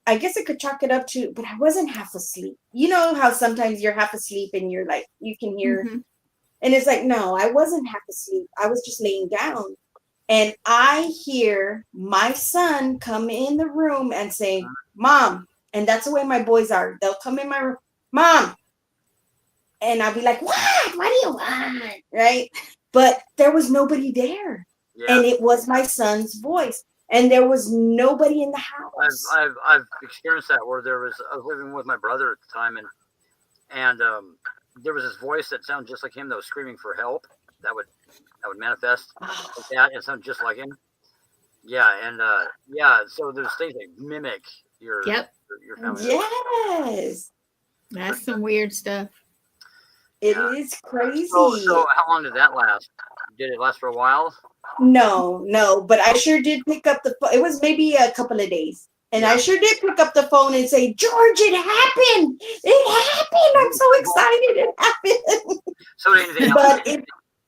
I guess I could chalk it up to, but I wasn't half asleep. You know how sometimes you're half asleep and you're like, you can hear, and it's like, no, I wasn't half asleep. I was just laying down, and I hear my son come in the room and say, Mom. And that's the way my boys are. They'll come in my room, Mom. And I'll be like, what? What do you want? Right? But there was nobody there. Yeah. And it was my son's voice. And there was nobody in the house. I've experienced that, where I was living with my brother at the time, and there was this voice that sounded just like him that was screaming for help. That would manifest like that. It sounded just like him. Yeah, and so there's things that mimic your family. Yes. That's some weird stuff. It is crazy. So how long did that last? Did it last for a while? No, but I sure did pick up the phone. It was maybe a couple of days. And I sure did pick up the phone and say, George, it happened. It happened. I'm so excited it happened. So anything else? But if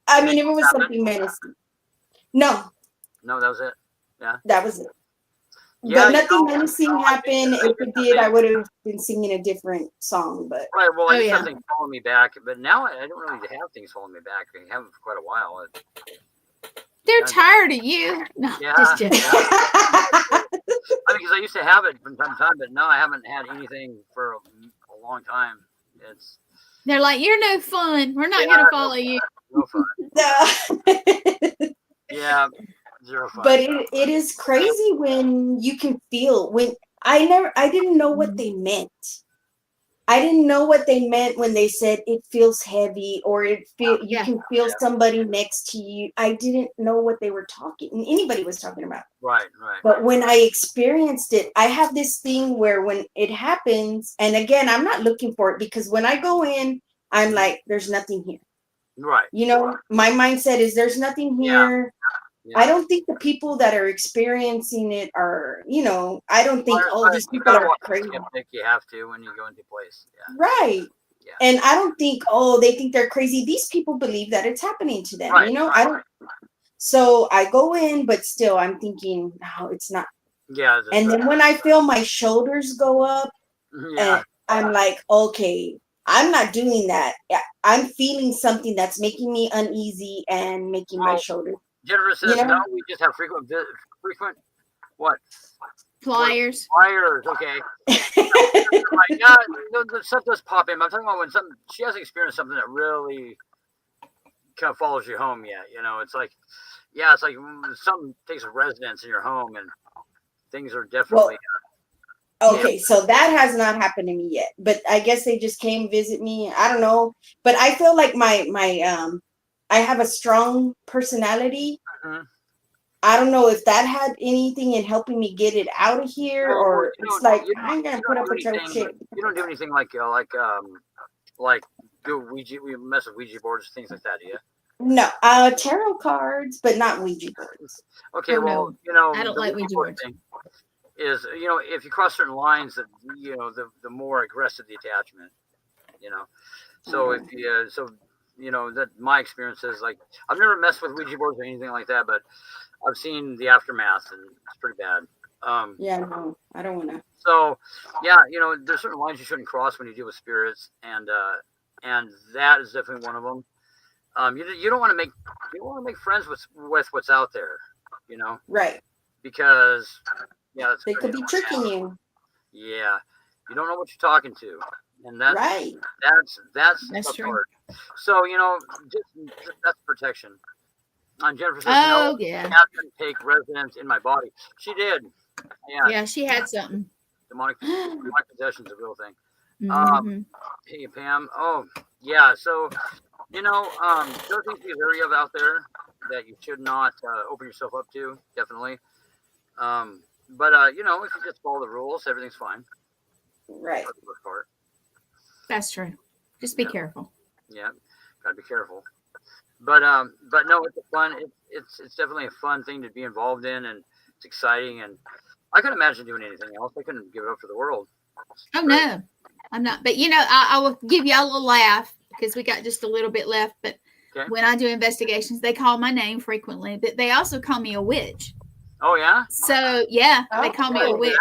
it was something menacing. No, that was it. Yeah. That was it. But nothing menacing happened. If it did, I would have been singing a different song. But right, well, I used to have things following me back, but now I don't really have things following me back. I haven't for quite a while. They're tired of you. No, just joking. I mean, because I used to have it from time to time, but now I haven't had anything for a long time. They're like, you're no fun. We're not going to follow you. No fun. Yeah. Zero fun. But it is crazy when you can feel, when I didn't know what they meant. I didn't know what they meant when they said it feels heavy, or you can feel somebody next to you. I didn't know what anybody was talking about. Right. But when I experienced it, I have this thing where when it happens, and again, I'm not looking for it, because when I go in, I'm like, there's nothing here. Right. My mindset is there's nothing here. Yeah. I don't think the people that are experiencing it are, I don't think, these people are crazy. You have to when you go into a place. Yeah. Right. Yeah. And I don't think, they think they're crazy. These people believe that it's happening to them. Right, I don't. So I go in, but still, I'm thinking, no, it's not. Yeah. And then when I feel my shoulders go up, Yeah. and I'm like, okay, I'm not doing that. I'm feeling something that's making me uneasy and making my shoulders. Jennifer says, no, we just have frequent what? Flyers. Flyers, okay. Like, the stuff does pop in. I'm talking about when she has experienced something that really kind of follows you home yet. It's like, it's like something takes a residence in your home and things are definitely. Okay, so that has not happened to me yet, but I guess they just came visit me. I don't know, but I feel like my I have a strong personality. Mm-hmm. I don't know if that had anything in helping me get it out of here, or it's like I'm gonna put up with your shit. You don't do anything like do Ouija. We mess with Ouija boards, things like that, do you? No, tarot cards, but not Ouija boards. Okay, no. I don't like Ouija boards. Is if you cross certain lines, that the more aggressive the attachment. So if you that my experience is like I've never messed with Ouija boards or anything like that, but I've seen the aftermath and it's pretty bad. No, I don't want to. So there's certain lines you shouldn't cross when you deal with spirits, and that is definitely one of them. You don't want to make friends with what's out there, right? Because they could be tricking you. Yeah, you don't know what you're talking to, and that's right. That's true. Part. So just that's protection. And Jennifer says, "Oh yeah, I have to take residence in my body." She did. Yeah, she had something. Demonic possession is a real thing. Mm-hmm. Hey Pam. Oh yeah. So there are things to be wary of out there that you should not open yourself up to. Definitely. But if you just follow the rules, everything's fine. Right. For the most part. That's true. Just be careful. Yeah, gotta be careful. But no, it's fun. It's definitely a fun thing to be involved in, and it's exciting. And I couldn't imagine doing anything else. I couldn't give it up for the world. Oh no, I'm not. But I will give y'all a little laugh because we got just a little bit left. But when I do investigations, they call my name frequently, but they also call me a witch. Oh yeah. So they call me a witch.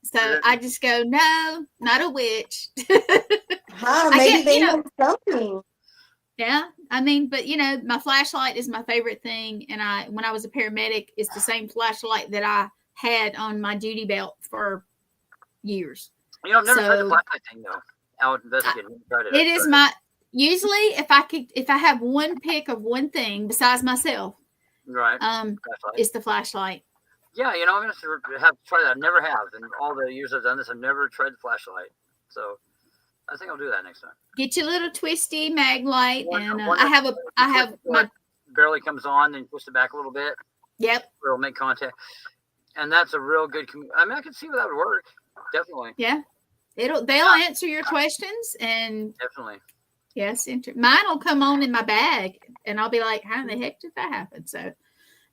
So I just go, no, not a witch. Maybe they know something. Yeah, I mean, but my flashlight is my favorite thing, and when I was a paramedic, it's the same flashlight that I had on my duty belt for years. I've never tried the flashlight thing though. Out investigating. It is usually if I have one pick of one thing besides myself, right? It's the flashlight. Yeah, I'm gonna have to try that. I never have in all the years I've done this. I've never tried the flashlight, so I think I'll do that next time. Get your little twisty mag light, and I have my barely comes on, then push it back a little bit. Yep. It'll make contact, and that's a real good. I can see how that would work. Definitely. Yeah, they'll answer your questions, and definitely. Yes, mine will come on in my bag, and I'll be like, "How the heck did that happen?" So,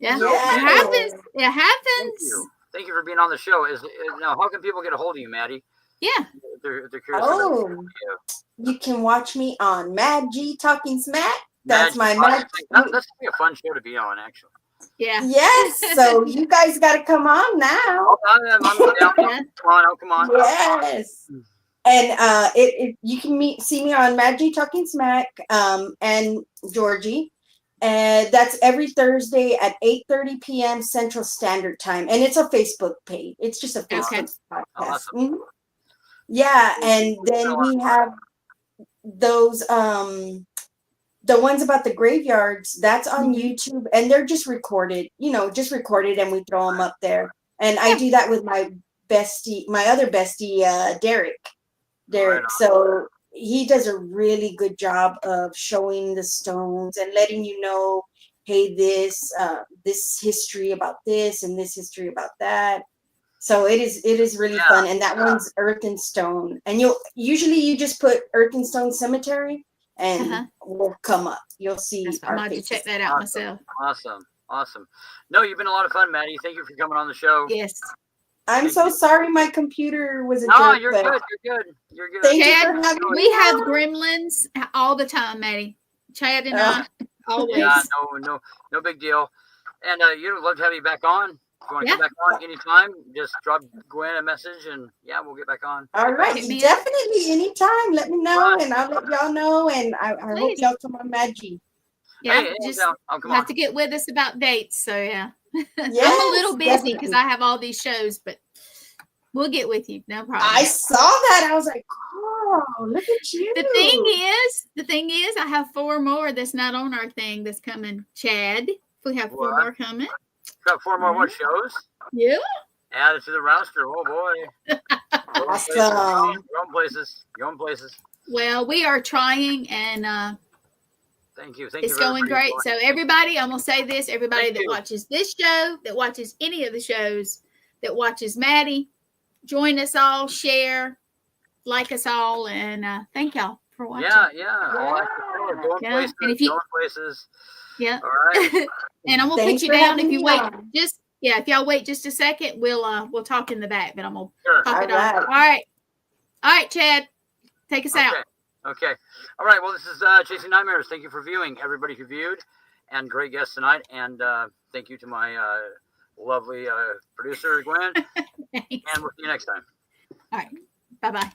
it happens. It happens. Thank you for being on the show. Now, how can people get a hold of you, Maddy? Yeah. They're curious. You can watch me on Maddy Talking Smack. That's my Maddy. That's be a fun show to be on, actually. Yeah. Yes. So you guys got to come on now. Come on. Yes. And you can see me on Maddy Talking Smack and Georgie. And that's every Thursday at 8:30 p.m. Central Standard Time. And it's a Facebook page. It's just a Facebook podcast. Awesome. Mm-hmm. Yeah. And then we have those, the ones about the graveyards, that's on YouTube. And they're just recorded, and we throw them up there. And I do that with my other bestie, Derek. Right. So he does a really good job of showing the stones and letting you know, hey, this history about this and this history about that. So it is really fun. And that one's Earth and Stone. And you just put Earth and Stone Cemetery and we'll come up. You'll see. I might have to check that out myself. Awesome. No, you've been a lot of fun, Maddy. Thank you for coming on the show. Yes. I'm Thank so you. sorry my computer was a No, jerk. you're but good. You're good. You're good. Thank you Chad, for having me we have on. gremlins all the time, Maddie. Chad and I always. Yeah, no big deal. And you'd love to have you back on. If you want to come back on anytime, just drop Gwen a message, and yeah, we'll get back on. All right, definitely anytime. Let me know, and I'll let y'all know. And I hope y'all come on Maddy. Yeah, hey, just I'll come have on. to get with us about dates. So yeah, Yes, I'm a little busy because I have all these shows, but we'll get with you. No problem. I saw that. I was like, oh, look at you. The thing is, I have 4 more that's not on our thing that's coming. Chad, we have 4 more coming. Got 4 more what shows? Yeah. Add it to the roster. Oh boy. Awesome. Going places. Well, we are trying, and thank you. It's going great. So everybody, I'm gonna say this: everybody that watches this show, that watches any of the shows, that watches Maddy, join us all, share, like us all, and thank y'all for watching. Yeah. Going places. Yeah. All right. And I'm gonna put you down if you wait. If y'all wait just a second, we'll talk in the back, but I'm gonna pop it on. All right, Chad, take us out. Okay. All right. Well, this is Chasing Nightmares. Thank you for viewing, everybody who viewed, and great guests tonight. And thank you to my lovely producer, Gwen. And we'll see you next time. All right. Bye-bye.